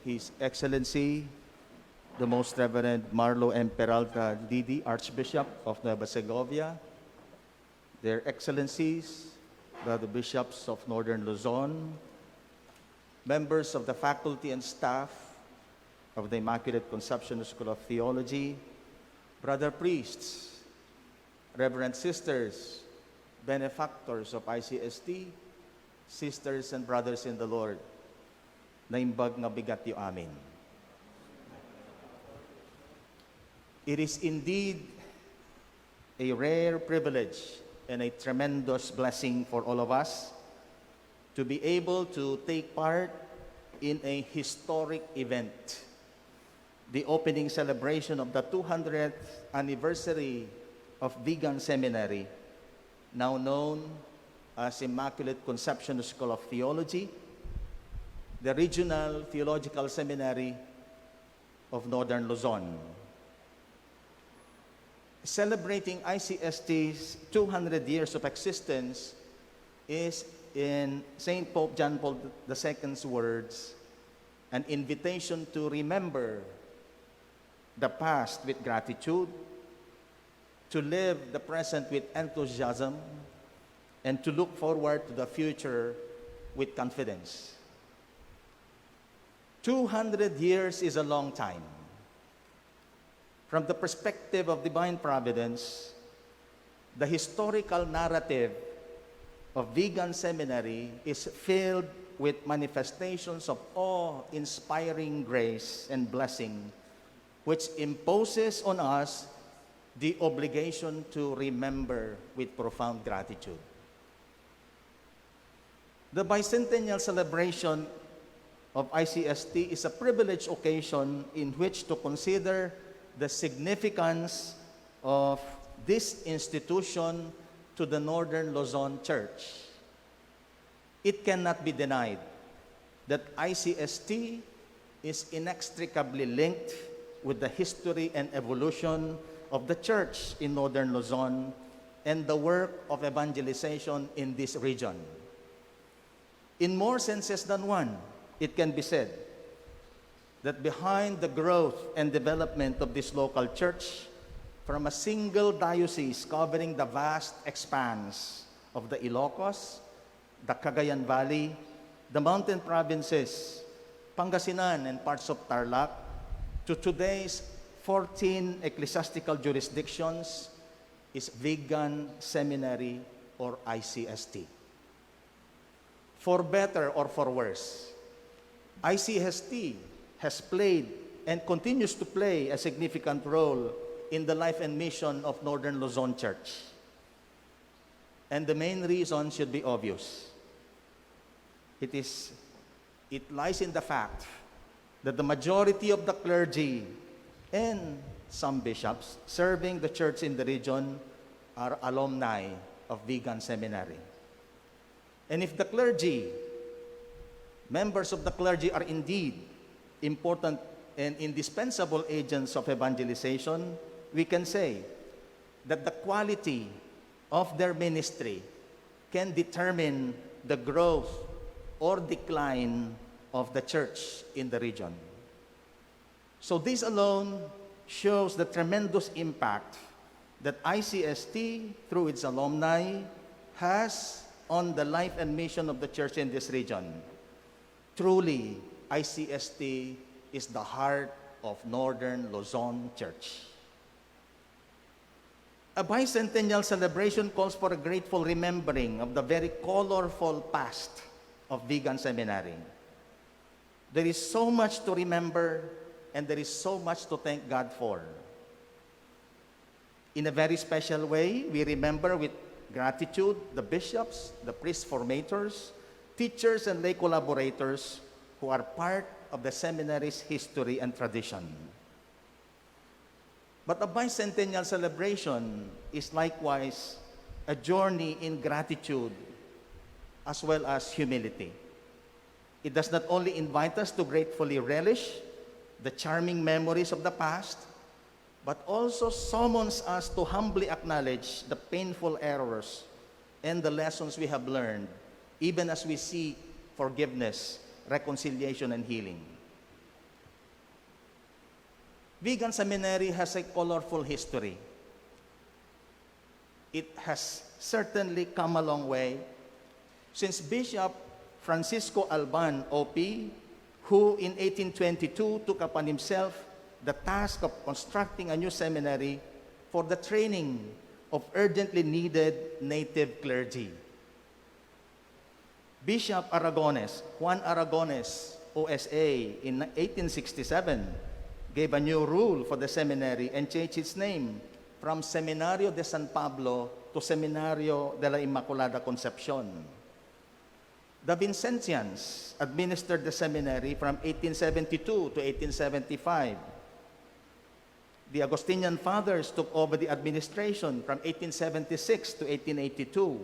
His Excellency, the Most Reverend Marlo M. Peralta Didi, Archbishop of Nueva Segovia, Their Excellencies, the Bishops of Northern Luzon, members of the faculty and staff of the Immaculate Conception School of Theology, brother priests, reverend sisters, benefactors of ICST, sisters and brothers in the Lord, naimbag nga bigat yu amin. It is indeed a rare privilege and a tremendous blessing for all of us to be able to take part in a historic event, the opening celebration of the 200th anniversary of Vigan Seminary, now known as Immaculate Conception School of Theology, the Regional Theological Seminary of Northern Luzon. Celebrating ICST's 200 years of existence is, in St. Pope John Paul II's words, an invitation to remember the past with gratitude, to live the present with enthusiasm, and to look forward to the future with confidence. 200 years is a long time. From the perspective of divine providence, the historical narrative of Vigan Seminary is filled with manifestations of awe-inspiring grace and blessing, which imposes on us the obligation to remember with profound gratitude. The bicentennial celebration of ICST is a privileged occasion in which to consider the significance of this institution to the Northern Luzon Church. It cannot be denied that ICST is inextricably linked with the history and evolution of the Church in Northern Luzon and the work of evangelization in this region. In more senses than one, it can be said that behind the growth and development of this local church, from a single diocese covering the vast expanse of the Ilocos, the Cagayan Valley, the mountain provinces, Pangasinan, and parts of Tarlac, to today's 14 ecclesiastical jurisdictions, is Vigan Seminary, or ICST. For better or for worse, ICST has played and continues to play a significant role in the life and mission of Northern Luzon Church. And the main reason should be obvious. It lies in the fact that the majority of the clergy and some bishops serving the church in the region are alumni of Vigan Seminary. And if the clergy, members of the clergy, are indeed important and indispensable agents of evangelization, we can say that the quality of their ministry can determine the growth or decline of the church in the region. So this alone shows the tremendous impact that ICST, through its alumni, has on the life and mission of the church in this region. Truly, ICST is the heart of Northern Luzon Church. A bicentennial celebration calls for a grateful remembering of the very colorful past of Vigan Seminary. There is so much to remember, and there is so much to thank God for. In a very special way, we remember with gratitude the bishops, the priest formators, teachers, and lay collaborators who are part of the seminary's history and tradition. But a bicentennial celebration is likewise a journey in gratitude as well as humility. It does not only invite us to gratefully relish the charming memories of the past, but also summons us to humbly acknowledge the painful errors and the lessons we have learned, even as we seek forgiveness, reconciliation, and healing. Vigan Seminary has a colorful history. It has certainly come a long way since Bishop Francisco Alban, OP, who in 1822 took upon himself the task of constructing a new seminary for the training of urgently needed native clergy. Bishop Aragones, Juan Aragones, OSA, in 1867, gave a new rule for the seminary and changed its name from Seminario de San Pablo to Seminario de la Immaculada Concepcion. The Vincentians administered the seminary from 1872 to 1875. The Augustinian Fathers took over the administration from 1876 to 1882.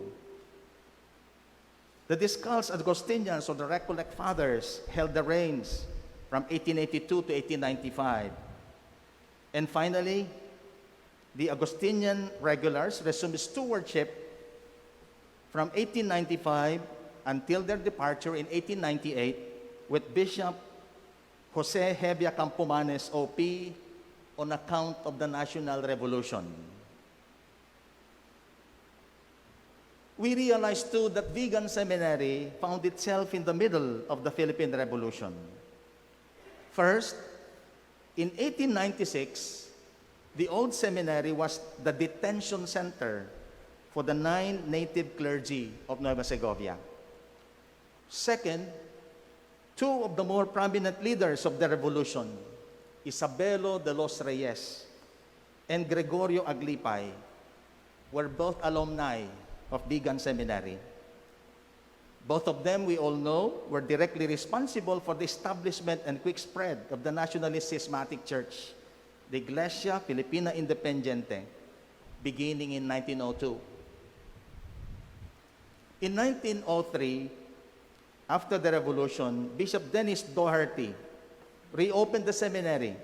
The Discalced Augustinians, or the Recollect Fathers, held the reins from 1882 to 1895. And finally, the Augustinian Regulars resumed stewardship from 1895 until their departure in 1898 with Bishop Jose Hevia Campomanes, OP, on account of the National Revolution. We realize too that Vigan Seminary found itself in the middle of the Philippine Revolution. First, in 1896, the old seminary was the detention center for the 9 native clergy of Nueva Segovia. Second, 2 of the more prominent leaders of the revolution, Isabelo de los Reyes and Gregorio Aglipay, were both alumni of Vigan Seminary. Both of them, we all know, were directly responsible for the establishment and quick spread of the nationalist schismatic church, the Iglesia Filipina Independiente, beginning in 1902. In 1903, after the revolution, Bishop Dennis Doherty reopened the seminary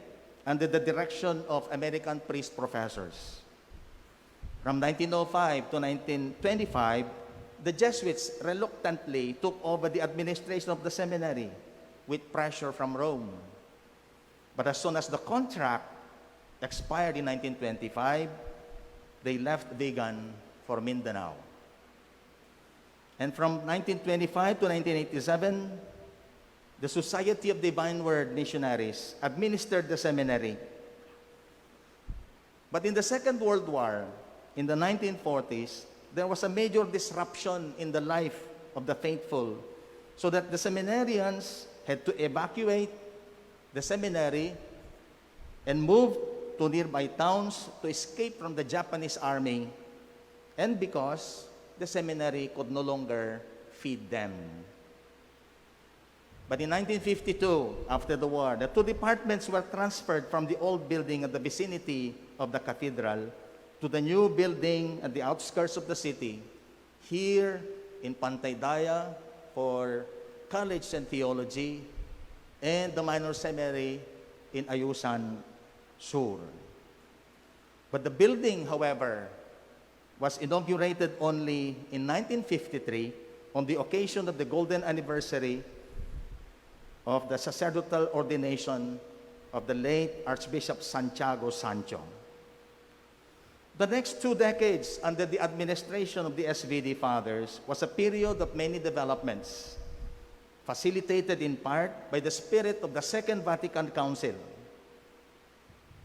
under the direction of American priest professors. From 1905 to 1925, the Jesuits reluctantly took over the administration of the seminary with pressure from Rome. But as soon as the contract expired in 1925, they left Vigan for Mindanao. And from 1925 to 1987, the Society of Divine Word Missionaries administered the seminary. But in the Second World War, in the 1940s, there was a major disruption in the life of the faithful, so that the seminarians had to evacuate the seminary and move to nearby towns to escape from the Japanese army, and because the seminary could no longer feed them. But in 1952, after the war, the 2 departments were transferred from the old building at the vicinity of the cathedral to the new building at the outskirts of the city, here in Pantaydaya for College and Theology, and the minor seminary in Ayusan Sur. But the building, however, was inaugurated only in 1953 on the occasion of the golden anniversary of the sacerdotal ordination of the late Archbishop Santiago Sancho. The next 2 decades under the administration of the SVD Fathers was a period of many developments, facilitated in part by the spirit of the Second Vatican Council.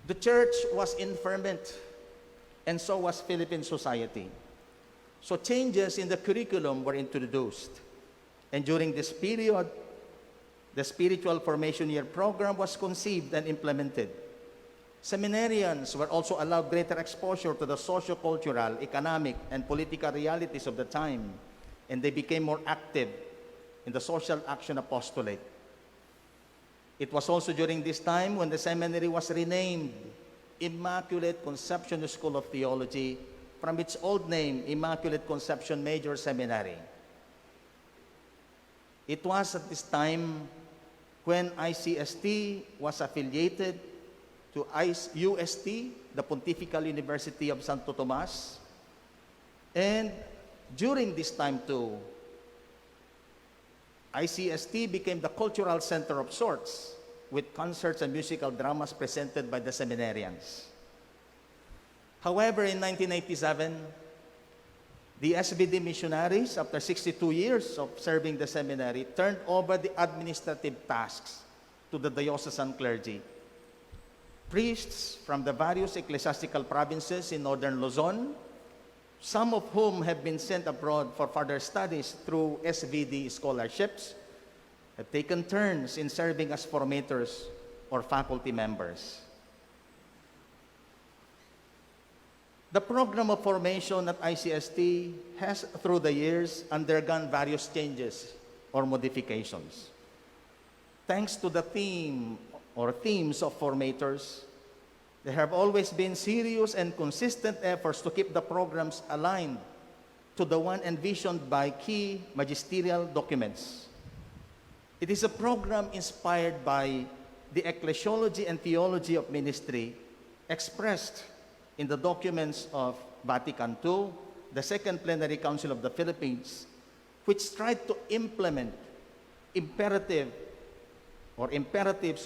The church was in ferment, and so was Philippine society. So changes in the curriculum were introduced. And during this period, the Spiritual Formation Year program was conceived and implemented. Seminarians were also allowed greater exposure to the socio-cultural, economic, and political realities of the time, and they became more active in the social action apostolate. It was also during this time when the seminary was renamed Immaculate Conception School of Theology from its old name, Immaculate Conception Major Seminary. It was at this time when ICST was affiliated to UST, the Pontifical University of Santo Tomas. And during this time too, ICST became the cultural center of sorts with concerts and musical dramas presented by the seminarians. However, in 1987, the SBD missionaries, after 62 years of serving the seminary, turned over the administrative tasks to the diocesan clergy. Priests from the various ecclesiastical provinces in northern Luzon, some of whom have been sent abroad for further studies through SVD scholarships, have taken turns in serving as formators or faculty members. The program of formation at ICST has, through the years, undergone various changes or modifications. Thanks to the theme or themes of formators, there have always been serious and consistent efforts to keep the programs aligned to the one envisioned by key magisterial documents. It is a program inspired by the ecclesiology and theology of ministry expressed in the documents of Vatican II, the Second Plenary Council of the Philippines, which tried to implement imperatives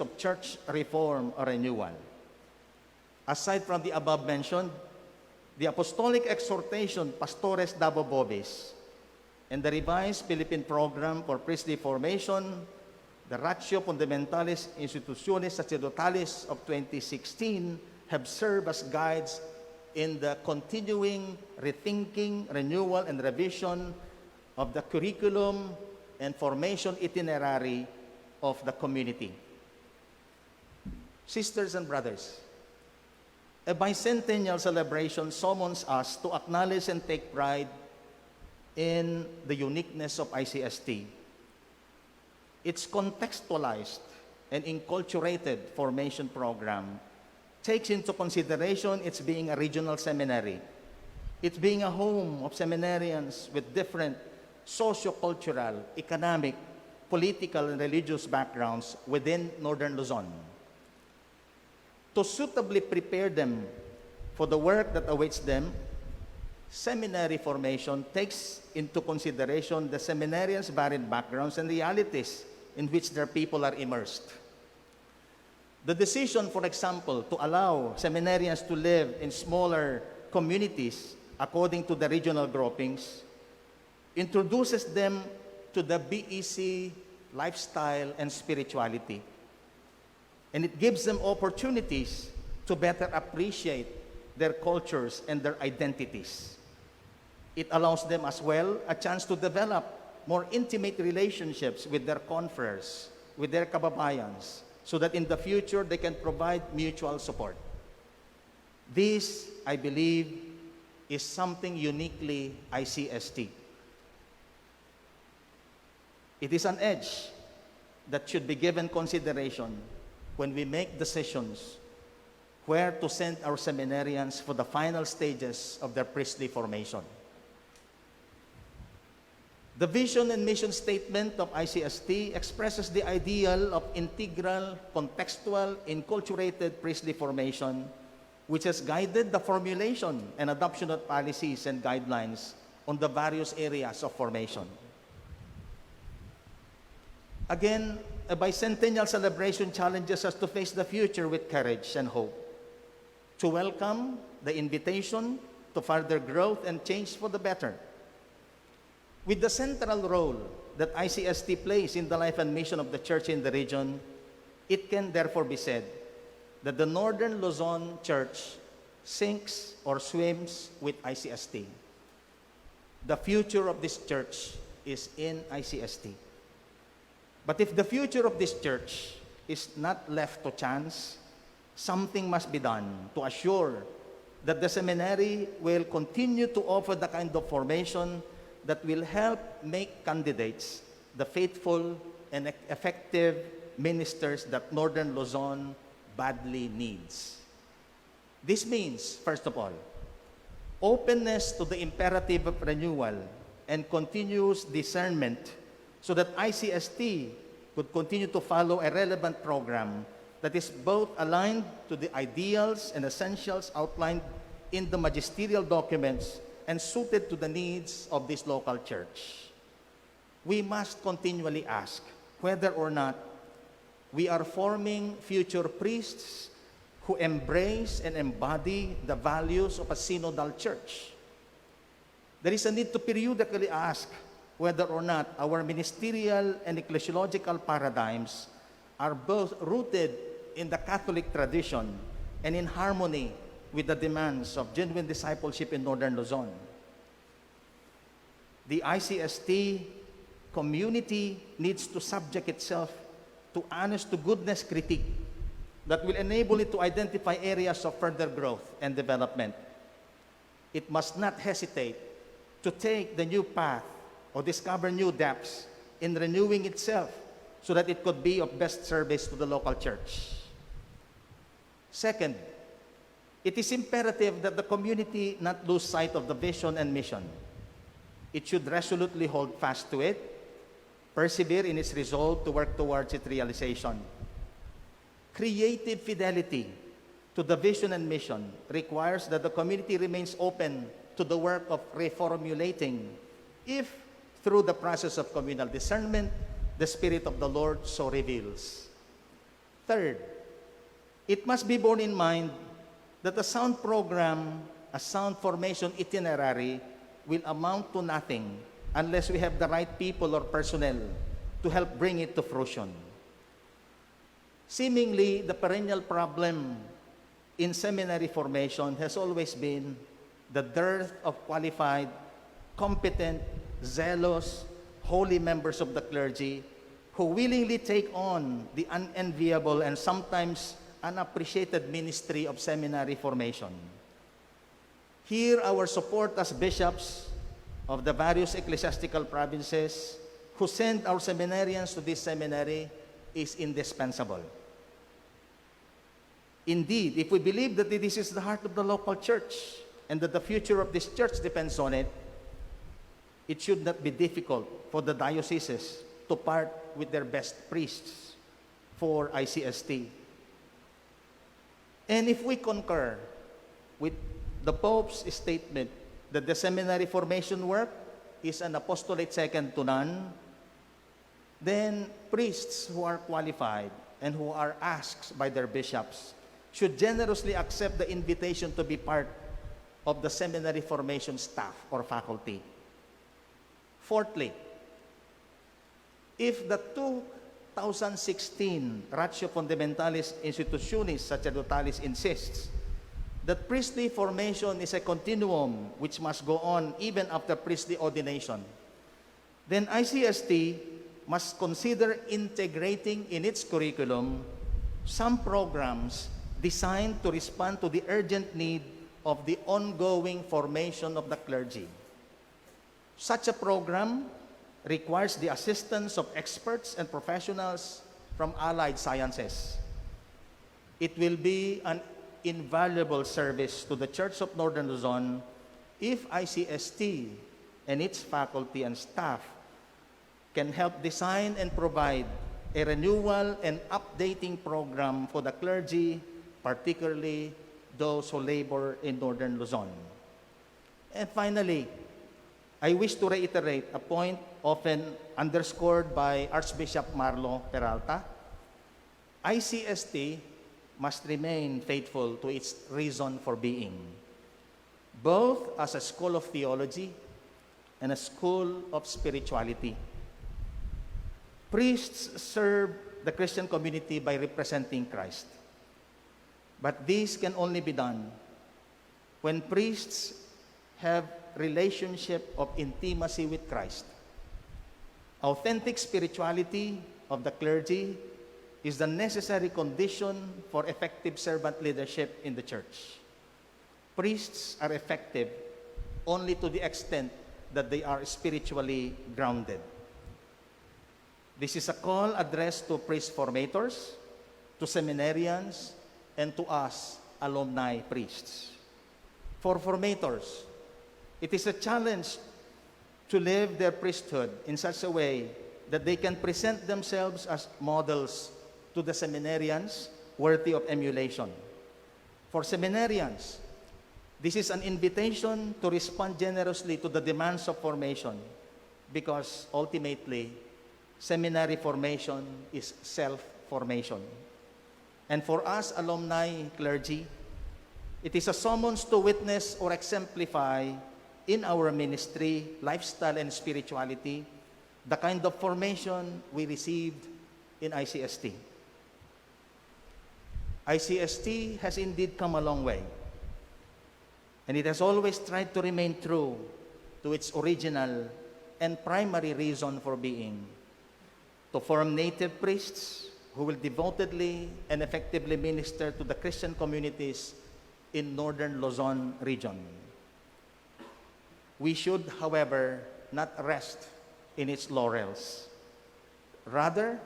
of church reform or renewal. Aside from the above mentioned, the Apostolic Exhortation Pastores Dabo Bobis and the revised Philippine Program for Priestly Formation, the Ratio Fundamentalis Institutionis Sacerdotalis of 2016, have served as guides in the continuing rethinking, renewal, and revision of the curriculum and formation itinerary of the community. Sisters and brothers, a bicentennial celebration summons us to acknowledge and take pride in the uniqueness of ICST. Its contextualized and enculturated formation program takes into consideration its being a regional seminary, its being a home of seminarians with different socio-cultural, economic, political, and religious backgrounds within Northern Luzon. To suitably prepare them for the work that awaits them, seminary formation takes into consideration the seminarians' varied backgrounds and realities in which their people are immersed. The decision, for example, to allow seminarians to live in smaller communities according to the regional groupings introduces them to the BEC lifestyle and spirituality. And it gives them opportunities to better appreciate their cultures and their identities. It allows them as well a chance to develop more intimate relationships with their confreres, with their kababayans, so that in the future they can provide mutual support. This, I believe, is something uniquely ICST. It is an edge that should be given consideration when we make decisions where to send our seminarians for the final stages of their priestly formation. The vision and mission statement of ICST expresses the ideal of integral, contextual, enculturated priestly formation, which has guided the formulation and adoption of policies and guidelines on the various areas of formation. Again, a bicentennial celebration challenges us to face the future with courage and hope, to welcome the invitation to further growth and change for the better. With the central role that ICST plays in the life and mission of the church in the region, it can therefore be said that the Northern Luzon Church sinks or swims with ICST. The future of this church is in ICST. But if the future of this church is not left to chance, something must be done to assure that the seminary will continue to offer the kind of formation that will help make candidates the faithful and effective ministers that Northern Luzon badly needs. This means, first of all, openness to the imperative of renewal and continuous discernment so that ICST could continue to follow a relevant program that is both aligned to the ideals and essentials outlined in the magisterial documents and suited to the needs of this local church. We must continually ask whether or not we are forming future priests who embrace and embody the values of a synodal church. There is a need to periodically ask whether or not our ministerial and ecclesiological paradigms are both rooted in the Catholic tradition and in harmony with the demands of genuine discipleship in Northern Luzon. The ICST community needs to subject itself to honest-to-goodness critique that will enable it to identify areas of further growth and development. It must not hesitate to take the new path or discover new depths in renewing itself so that it could be of best service to the local church. Second, it is imperative that the community not lose sight of the vision and mission. It should resolutely hold fast to it, persevere in its resolve to work towards its realization. Creative fidelity to the vision and mission requires that the community remains open to the work of reformulating, if through the process of communal discernment, the Spirit of the Lord so reveals. Third, it must be borne in mind that a sound program, a sound formation itinerary will amount to nothing unless we have the right people or personnel to help bring it to fruition. Seemingly, the perennial problem in seminary formation has always been the dearth of qualified, competent, zealous, holy members of the clergy who willingly take on the unenviable and sometimes unappreciated ministry of seminary formation. Here, our support as bishops of the various ecclesiastical provinces who send our seminarians to this seminary is indispensable. Indeed, if we believe that this is the heart of the local church and that the future of this church depends on it, it should not be difficult for the dioceses to part with their best priests for ICST. And if we concur with the Pope's statement that the seminary formation work is an apostolate second to none, then priests who are qualified and who are asked by their bishops should generously accept the invitation to be part of the seminary formation staff or faculty. Fourthly, if the 2016 Ratio Fundamentalis Institutionis Sacerdotalis insists that priestly formation is a continuum which must go on even after priestly ordination, then ICST must consider integrating in its curriculum some programs designed to respond to the urgent need of the ongoing formation of the clergy. Such a program requires the assistance of experts and professionals from allied sciences. It will be an invaluable service to the Church of Northern Luzon if ICST and its faculty and staff can help design and provide a renewal and updating program for the clergy, particularly those who labor in Northern Luzon. And finally, I wish to reiterate a point often underscored by Archbishop Marlo Peralta. ICST must remain faithful to its reason for being, both as a school of theology and a school of spirituality. Priests serve the Christian community by representing Christ. But this can only be done when priests have relationship of intimacy with Christ. Authentic spirituality of the clergy is the necessary condition for effective servant leadership in the church. Priests are effective only to the extent that they are spiritually grounded. This is a call addressed to priest formators, to seminarians, and to us, alumni priests. For formators, it is a challenge to live their priesthood in such a way that they can present themselves as models to the seminarians worthy of emulation. For seminarians, this is an invitation to respond generously to the demands of formation, because ultimately, seminary formation is formation. And for us, alumni clergy, it is a summons to witness or exemplify in our ministry, lifestyle, and spirituality the kind of formation we received in ICST. ICST has indeed come a long way, and it has always tried to remain true to its original and primary reason for being, to form native priests who will devotedly and effectively minister to the Christian communities in northern Luzon region. We should, however, not rest in its laurels. Rather,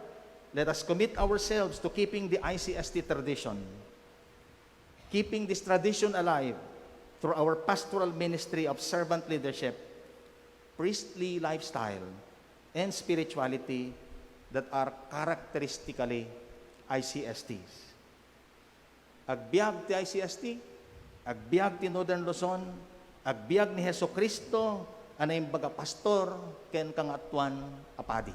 let us commit ourselves to keeping the ICST tradition, keeping this tradition alive through our pastoral ministry of servant leadership, priestly lifestyle, and spirituality that are characteristically ICSTs. Agbiag ti ICST, agbiag ti Northern Luzon, agbiag ni Jesucristo, anay baga pastor, ken kangatuan apadi.